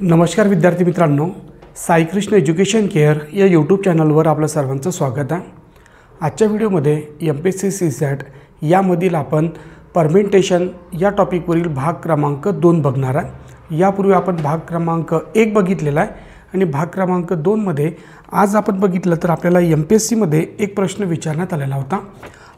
नमस्कार विद्यार्थी मित्रांनो, साईकृष्ण एज्युकेशन केअर या यूट्यूब चॅनलवर आपलं सर्वांचं स्वागत आहे। आजच्या व्हिडिओमध्ये MPSC CSAT यामधील आपण परमेंटेशन या टॉपिकवरील भाग क्रमांक 2 बघणार आहे। यापूर्वी आपण भाग क्रमांक 1 बघितलेला आहे आणि भाग क्रमांक 2 मध्ये आज आपण बघितलं तर आपल्याला MPSC मध्ये एक प्रश्न विचारण्यात आलेला होता।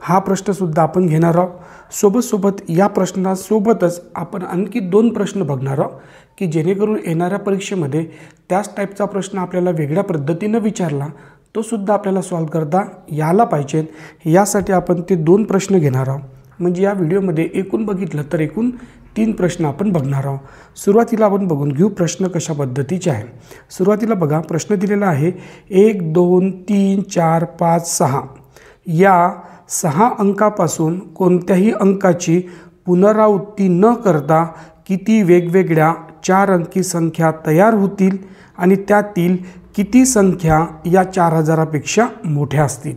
हा प्रश्न सुद्धा आपण घेणार आहोत। सोबत या प्रश्नासोबतच आपण आणखी 2 प्रश्न बघणार आहोत की जेणेकरून येणाऱ्या परीक्षेमध्ये त्याच टाईपचा प्रश्न आपल्याला वेगळ्या पद्धतीने विचारला तो सुद्धा आपल्याला सॉल्व करता यायला पाहिजे। यासाठी आपण ते 2 प्रश्न घेणार आहोत। म्हणजे या व्हिडिओमध्ये एकूण बघितलं तर एकूण 3 प्रश्न आपण बघणार आहोत। सुरुवातीला आपण बघून घेऊ प्रश्न कशा पद्धतीचे आहे। सुरुवातीला बघा प्रश्न दिलेला आहे 1 2 3 4 5 6 या 6 अंकापासून कोणत्याही अंकाची पुनरावृत्ती न करता किती वेगवेगळ्या 4 अंकी संख्या तयार होतील आणि त्यातील किती संख्या या 4000 पेक्षा मोठ्या असतील।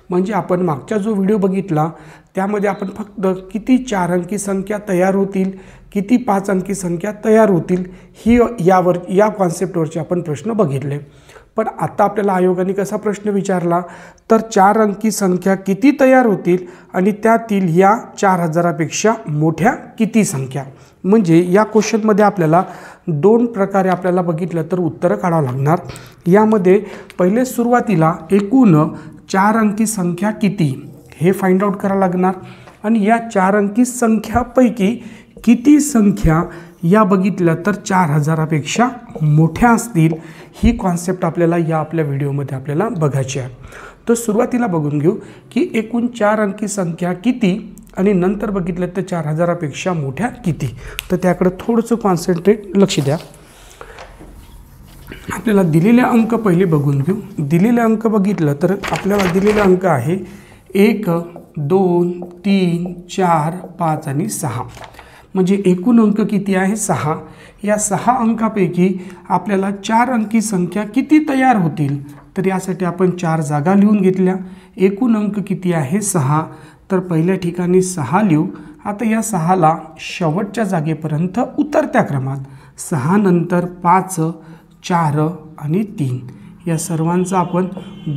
म्हणजे आपण मागचा जो व्हिडिओ बघितला त्यामध्ये आपण फक्त किती 4 अंकी संख्या तयार होतील, किती 5 अंकी संख्या तयार होतील ही या कॉन्सेप्टवरचे आपण प्रश्न बघितले। पण आता आपल्याला आयोगाने कसा प्रश्न विचारला तर 4 अंकी संख्या किती तयार होतील आणि त्यातील या 4000 पेक्षा मोठ्या किती संख्या। म्हणजे या क्वेश्चनमध्ये आपल्याला 2 प्रकारे आपल्याला बघितलं तर उत्तर काढावं लागणार। यामध्ये पहिले सुरुवातीला एकूण 4 अंकी संख्या किती हे फाइंड आउट करावं लागणार आणि या 4 अंकी संख्यापैकी किती संख्या या बघितल्या तर 4000 पेक्षा मोठ्या असतील ही कॉन्सेप्ट आपल्याला या आपल्या व्हिडिओमध्ये आपल्याला बघायची आहे। तर सुरुवातीला बघून घेऊ की एकूण 4 अंकी संख्या किती आणि नंतर बघितलं तर 4000 पेक्षा मोठ्या किती। तर त्याकडे थोडंसं कॉन्सन्ट्रेट लक्ष द्या। आपल्याला दिलेले अंक पहिले बघून घेऊ। दिलेले अंक बघितलं तर आपल्याला दिलेले अंक आहे 1 2 3 4 5 आणि 6। म्हणजे एकूण अंक किती आहे 6। या 6 अंकापैकी आपल्याला 4 अंकी संख्या किती तयार होतील तर यासाठी आपण 4 जागा लिहून घेतल्या। एकूण अंक किती आहे 6 तर पहिल्या ठिकाणी 6 लिहू। आता या 6ला शेवटच्या जागेपर्यंत उतरत्या क्रमात 6 नंतर 5 4 आणि 3 या सर्वांचा आपण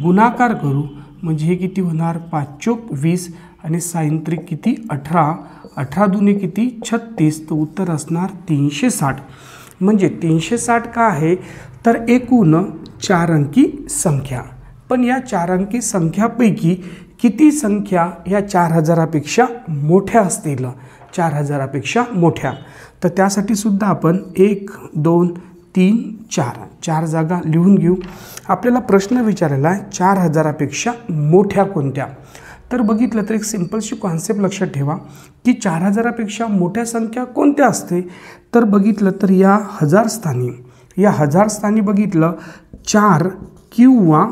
गुणाकार करू। म्हणजे हे किती होणार 5 चोक 20 आणि सायंत्रिक किती 18 18 दुने किती 36 तर उत्तर असणार 360। म्हणजे 360 का आहे तर एकूण 4 अंकी संख्या। पण या 4 अंकी संख्यापैकी किती संख्या या 4000 पेक्षा मोठ्या असतील 4000 पेक्षा मोठ्या। तर त्यासाठी सुद्धा आपण 1 2 3 4 जागा लिहून घेऊ। आपल्याला प्रश्न विचारलेला आहे 4000 पेक्षा मोठ्या कोणत्या। तर बघितलं तर एक सिंपलशी कॉन्सेप्ट लक्षात ठेवा की 4000 पेक्षा मोठ्या संख्या कोणत्या असते तर बघितलं तर या 1000 स्थानी बघितलं 4 किंवा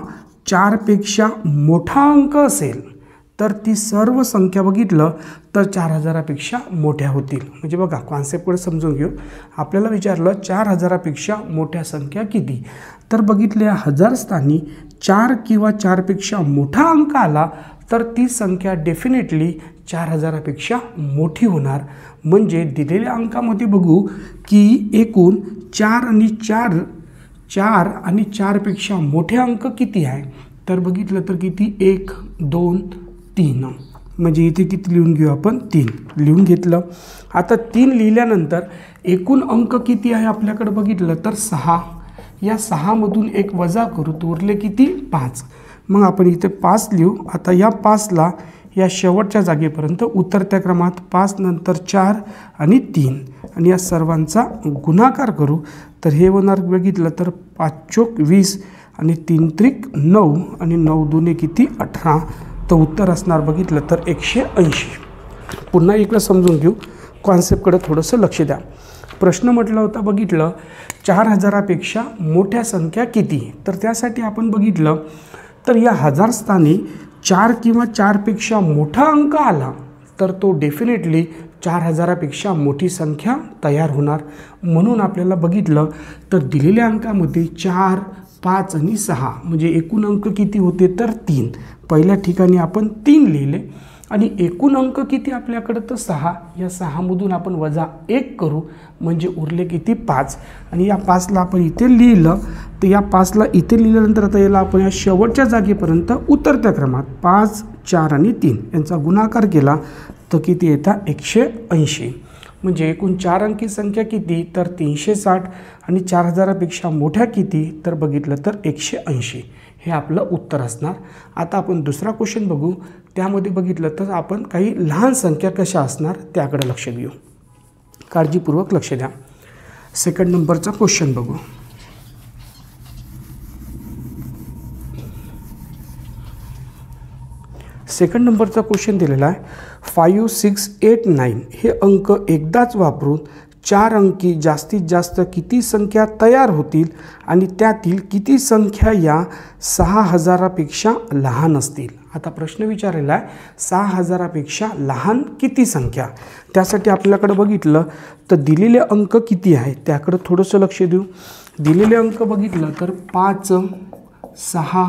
4 पेक्षा मोठा अंक असेल तर ती सर्व संख्या बघितलं तर 4000 पेक्षा मोठ्या होतील। म्हणजे बघा कॉन्सेप्टकडे समजून घेऊ। आपल्याला विचारलं 4000 पेक्षा मोठ्या संख्या किती तर बघितलं या 1000 स्थानी 4 किंवा 4 पेक्षा मोठा अंक आला तर ती संख्या डेफिनेटली 4000 पेक्षा मोठी होणार। म्हणजे दिलेल्या अंकामध्ये बघू की एकूण 4 आणि 4 पेक्षा मोठे अंक किती आहे तर बघितलं तर किती 1 2 3। म्हणजे इथे किती लिहून घेऊ आपण 3 लिहून घेतलं। आता 3 लिहिल्यानंतर एकूण अंक किती आहे आपल्याकडे बघितलं तर 6। या 6 मधून 1 वजा करू तर उरले किती 5। मग आपण इथे 5 लिहू। आता या 5ला या शेवटच्या जागेपर्यंत उतरत्या क्रमात 5 नंतर 4 आणि 3 आणि या सर्वांचा गुणाकार करू तर हे होणार बघितलं तर 5 चोक 20 आणि 3 त्रिक 9 आणि 9 दुने किती 18 तर उत्तर असणार बघितलं तर 180। पुन्हा एकदा समजून घेऊ कॉन्सेप्टकडे थोडंसं लक्ष द्या। प्रश्न म्हटला होता बघितलं 4000 पेक्षा मोठ्या संख्या किती। तर त्यासाठी आपण बघितलं तर या 1000 स्थानी 4 किंवा 4 पेक्षा मोठा अंक आला तर तो डेफिनेटली 4000 पेक्षा मोठी संख्या तयार होणार। म्हणून आपल्याला बघितलं तर दिलेल्या अंकामध्ये 4 5 आणि 6 म्हणजे एकूण अंक किती होते तर 3। पहिल्या ठिकाणी आपण 3 लिहिले आणि एकूण अंक किती आपल्याकडं तर 6. या 6मधून आपण वजा 1 करू म्हणजे उरले किती 5. आणि या 5ला आपण इथे लिहिलं तर या 5ला इथे लिहिल्यानंतर आता याला आपण या शेवटच्या जागेपर्यंत उतरत्या क्रमात 5, 4 आणि 3 यांचा गुणाकार केला तर किती येतात 180. म्हणजे एकूण 4 अंकी संख्या किती तर 360 आणि 4000पेक्षा मोठ्या किती तर बघितलं तर 180. हे आपलं उत्तर असणार. आता आपण दुसरा क्वेश्चन बघू. त्यामध्ये बघितलं तर आपण काही लहान संख्या कशा असणार त्याकडे लक्ष देऊ. काळजीपूर्वक लक्ष द्या. सेकंड नंबरचा क्वेश्चन बघू. सेकंड नंबरचा क्वेश्चन दिलेला आहे 5, 6, 8, 9 हे अंक एकदाच वापरून 4 अंकी जास्तीत जास्त किती संख्या तयार होतील आणि त्यातील किती संख्या या 6000पेक्षा लहान असतील. आता प्रश्न विचारलेला आहे 6000पेक्षा लहान किती संख्या. त्यासाठी आपल्याकडे बघितलं तर दिलेले अंक किती आहेत त्याकडे थोडंसं लक्ष देऊ. दिलेले अंक बघितलं तर 5, 6,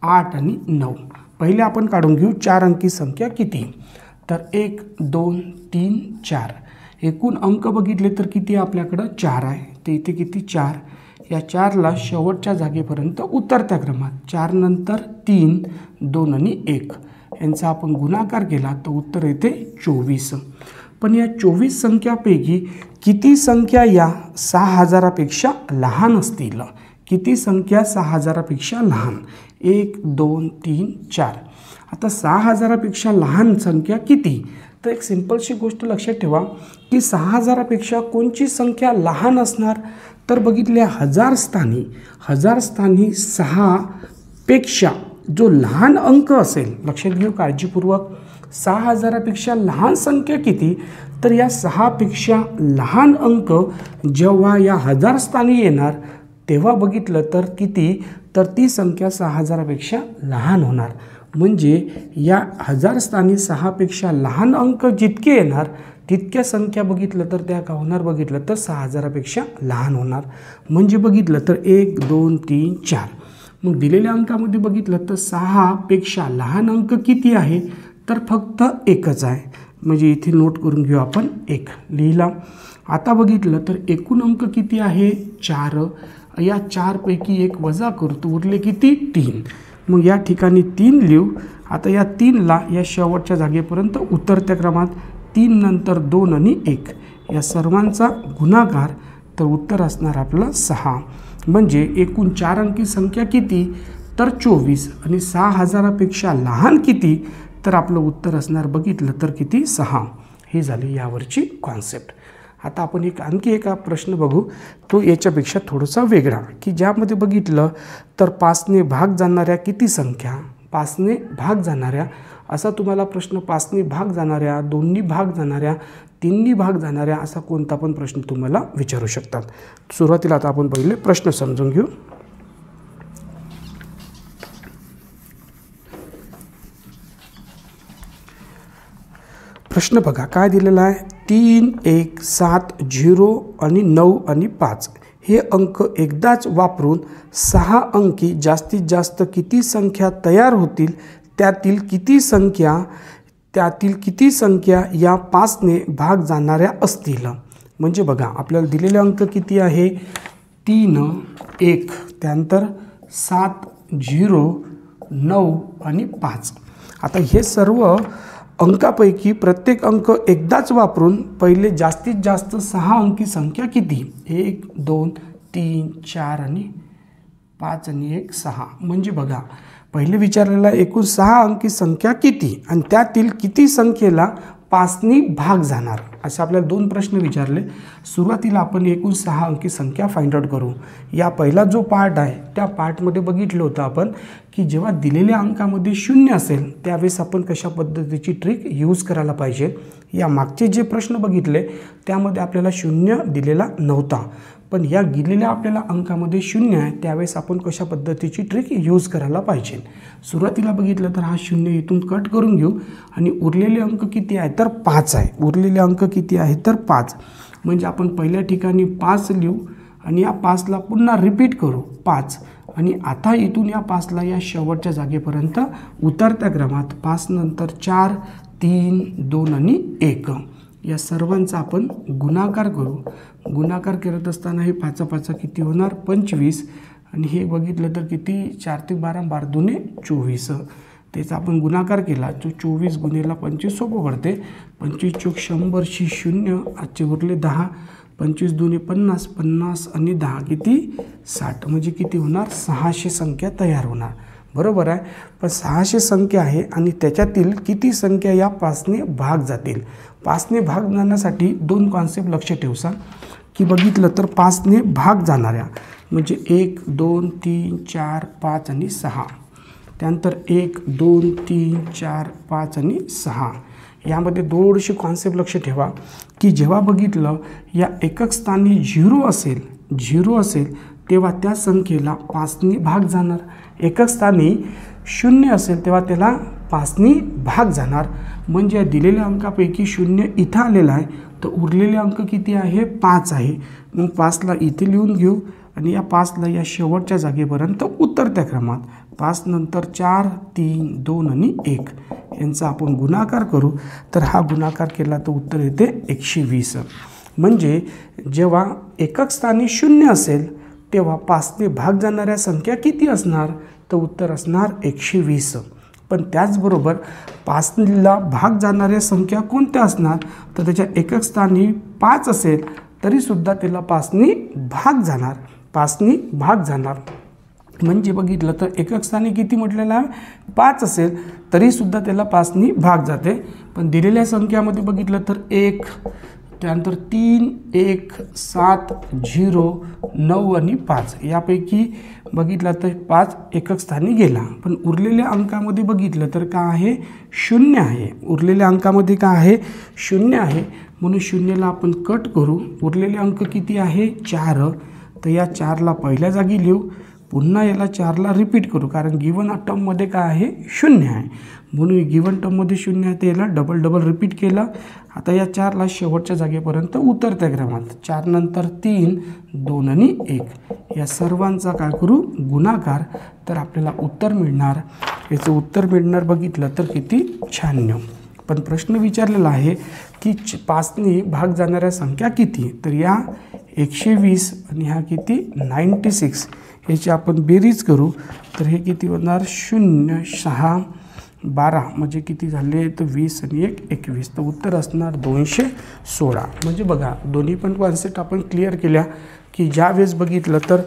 8 आणि 9. पहिले आपण काढून घेऊ 4 अंकी संख्या किती तर 1, 2, 3, 4. एकूण अंक बघितले तर किती आपल्याकडं 4 आहे. ते इथे किती 4. या 4ला शेवटच्या जागेपर्यंत उतरत्या क्रमात 4 नंतर 3, 2 आणि 1 यांचा आपण गुणाकार केला तर उत्तर येते 24. पण या 24 संख्यापैकी किती संख्या या 6000पेक्षा लहान असतील. किती संख्या 6000पेक्षा लहान 1, 2, 3, 4. आता 6000पेक्षा लहान संख्या किती तर एक सिंपलशी गोष्ट लक्षात ठेवा की 6000पेक्षा कोणची संख्या लहान असणार तर बघितल्या हजार स्थानी 6पेक्षा जो लहान अंक असेल. लक्षात घेऊ काळजीपूर्वक. 6000पेक्षा लहान संख्या किती तर या 6पेक्षा लहान अंक जेव्हा या हजार स्थानी येणार तेव्हा बघितलं तर किती तर ती संख्या 6000पेक्षा लहान होणार. म्हणजे या हजार स्थानी 6पेक्षा लहान अंक जितके येणार तितक्या संख्या बघितलं तर त्या का होणार बघितलं तर 6000पेक्षा लहान होणार. म्हणजे बघितलं तर 1, 2, 3, 4. मग दिलेल्या अंकामध्ये बघितलं तर 6पेक्षा लहान अंक किती आहे तर फक्त एकच आहे. म्हणजे इथे नोट करून घेऊ आपण 1 लिहिला. आता बघितलं तर एकूण अंक किती आहे 4. या 4पैकी 1 वजा करतो उरले किती 3. मग या ठिकाणी 3 लिहू. आता या 3ला या शेवटच्या जागेपर्यंत उतरत्या क्रमात 3 नंतर 2 आणि 1 या सर्वांचा गुणाकार तर उत्तर असणार आपलं 6. म्हणजे एकूण 4 अंकी संख्या किती तर 24 आणि 6000पेक्षा लहान किती तर आपलं उत्तर असणार बघितलं तर किती 6. ही झाली यावरची कॉन्सेप्ट. आता आपण आणखी एक प्रश्न बघू. तो याच्यापेक्षा थोडासा वेगळा की ज्यामध्ये बघितलं तर 5ने भाग जाणाऱ्या किती संख्या 5ने भाग जाणाऱ्या असा तुम्हाला प्रश्न 5ने भाग जाणाऱ्या 2नी भाग जाणाऱ्या 3नी भाग जाणाऱ्या असा कोणता पण प्रश्न तुम्हाला विचारू शकतात. सुरुवातीला आता आपण पहिले प्रश्न समजून घेऊ. प्रश्न बघा काय दिलेला आहे 3, 1, 7, 0 आणि 9 आणि 5 हे अंक एकदाच वापरून 6 अंकी जास्तीत जास्त किती संख्या तयार होतील त्यातील किती संख्या या 5ने भाग जाणाऱ्या असतील. म्हणजे बघा आपल्याला दिलेले अंक किती आहे 3, 1 त्यानंतर 7, 0, 9 आणि 5. आता हे सर्व अंकापैकी प्रत्येक अंक एकदाच वापरून पहिले जास्तीत जास्त 6 अंकी संख्या किती 1, 2, 3, 4 आणि 5 आणि 1, 6. म्हणजे बघा पहिले विचारलेला एकूण 6 अंकी संख्या किती आणि त्यातील किती संख्येला 5नी भाग जाणार असे आपल्याला 2 प्रश्न विचारले. सुरुवातीला आपण एकूण 6 अंकी संख्या फाइंड आउट करू. या पहिला जो पार्ट आहे त्या पार्टमध्ये बघितलं होतं आपण की जेव्हा दिलेल्या अंकामध्ये 0 असेल त्यावेळेस आपण कशा पद्धतीची ट्रिक यूज करायला पाहिजे. या मागचे जे प्रश्न बघितले त्यामध्ये आपल्याला 0 दिलेला नव्हता पण या दिलेल्या आपल्याला अंकामध्ये 0 आहे त्यावेळेस आपण कशा पद्धतीची ट्रिक यूज करायला पाहिजे. सुरुवातीला बघितलं तर हा 0 इथून कट करून घेऊ आणि उरलेले अंक किती आहे तर 5 आहे. उरलेले अंक किती आहे तर 5. म्हणजे आपण पहिल्या ठिकाणी 5 लिहू आणि या 5ला पुन्हा रिपीट करू 5 आणि आता इथून या 5ला या शेवटच्या जागेपर्यंत उतरत्या क्रमात 5 नंतर 4, 3, 2 आणि 1 या सर्वांचा आपण गुणाकार करू. गुणाकार करत असताना हे 5 5 किती होणार 25 आणि हे बघितलं तर किती 4 ते 12 12 दुने 24. त्याचा आपण गुणाकार केला जो 24 गुणिले 25 सोपं पडते. 25 चोक 100 शी 0 आजचे उरले 10. 25 दुने 50 50 आणि 10 किती 60 म्हणजे किती होणार 600 संख्या तयार होणार. बरोबर आहे. पण 600 संख्या आहे आणि त्याच्यातील किती संख्या या 5ने भाग जातील. 5ने भाग जाण्यासाठी 2 कॉन्सेप्ट लक्ष ठेवसा की बघितलं तर 5ने भाग जाणाऱ्या म्हणजे 1 2 3 4 5 आणि 6. त्यानंतर 1 2 3 4 5 आणि 6 यामध्ये थोडीशी कॉन्सेप्ट लक्ष ठेवा की जेव्हा बघितलं या एकक स्थानी 0 असेल तेव्हा त्या संख्येला 5ने भाग जाणार. एकक स्थानी 0 असेल तेव्हा त्याला 5ने भाग जाणार. म्हणजे या दिलेल्या अंकापैकी 0 इथं आलेला आहे तर उरलेले अंक किती आहे 5 आहे. मग 5ला इथे लिहून घेऊ आणि या 5ला या शेवटच्या जागेपर्यंत उतरत्या क्रमात 5 नंतर 4 3 2 आणि 1 यांचा आपण गुणाकार करू. तर हा गुणाकार केला तर उत्तर येते 120. म्हणजे जेव्हा एकक स्थानी 0 असेल तेव्हा 5ने भाग जाणाऱ्या संख्या किती असणार तर उत्तर असणार 120. पण त्याचबरोबर 5ला भाग जाणाऱ्या संख्या कोणत्या असणार तर त्याच्या एकक स्थानी 5 असेल तरीसुद्धा त्याला 5ने भाग जाणार. 5ने भाग जाणार म्हणजे बघितलं तर एकक स्थानी किती म्हटलेलं आहे 5 असेल तरीसुद्धा त्याला 5ने भाग जाते. पण दिलेल्या संख्यामध्ये बघितलं तर 1 त्यानंतर 3 1 7 0 9 आणि 5 यापैकी बघितलं तर 5 एकक स्थानी गेला. पण उरलेल्या अंकामध्ये बघितलं तर काय आहे 0 आहे. उरलेल्या अंकामध्ये काय आहे 0 आहे. म्हणून 0ला आपण कट करू. उरलेले अंक किती आहे 4. तर या 4ला पहिल्या जागी लिहू. पुन्हा याला 4ला रिपीट करू कारण गिवन टर्ममध्ये काय आहे 0 आहे. म्हणून गिवन टर्ममध्ये 0 आहे तर याला डबल रिपीट केलं. आता या 4ला शेवटच्या जागेपर्यंत उतरत्या क्रमात 4 नंतर 3 2 आणि 1 या सर्वांचा काय करू गुणाकार. तर आपल्याला उत्तर मिळणार. याचं उत्तर मिळणार बघितलं तर किती 96. पण प्रश्न विचारलेला आहे की 5ने भाग जाणाऱ्या संख्या किती. तर या 120 आणि ह्या किती 96 याची आपण बेरीज करू. तर हे किती होणार 0 6 12 म्हणजे किती झाले तर 20 आणि 1 21. तर उत्तर असणार 216. म्हणजे बघा दोन्ही पण कॉन्सेप्ट आपण क्लिअर केल्या की ज्या वेळेस बघितलं तर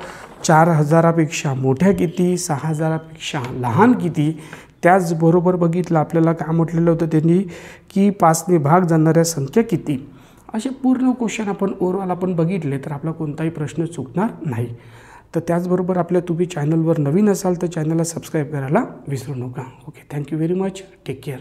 4000पेक्षा मोठ्या किती 6000पेक्षा लहान किती. त्याचबरोबर बघितलं आपल्याला काय म्हटलेलं होतं त्यांनी की 5ने भाग जाणाऱ्या संख्या किती. असे पूर्ण क्वेश्चन आपण ओव्हरऑल आपण बघितले तर आपला कोणताही प्रश्न चुकणार नाही. तर त्याचबरोबर आपल्या तुम्ही चॅनलवर नवीन असाल तर चॅनलला सबस्क्राईब करायला विसरू नका. Okay thank you very much. Take care.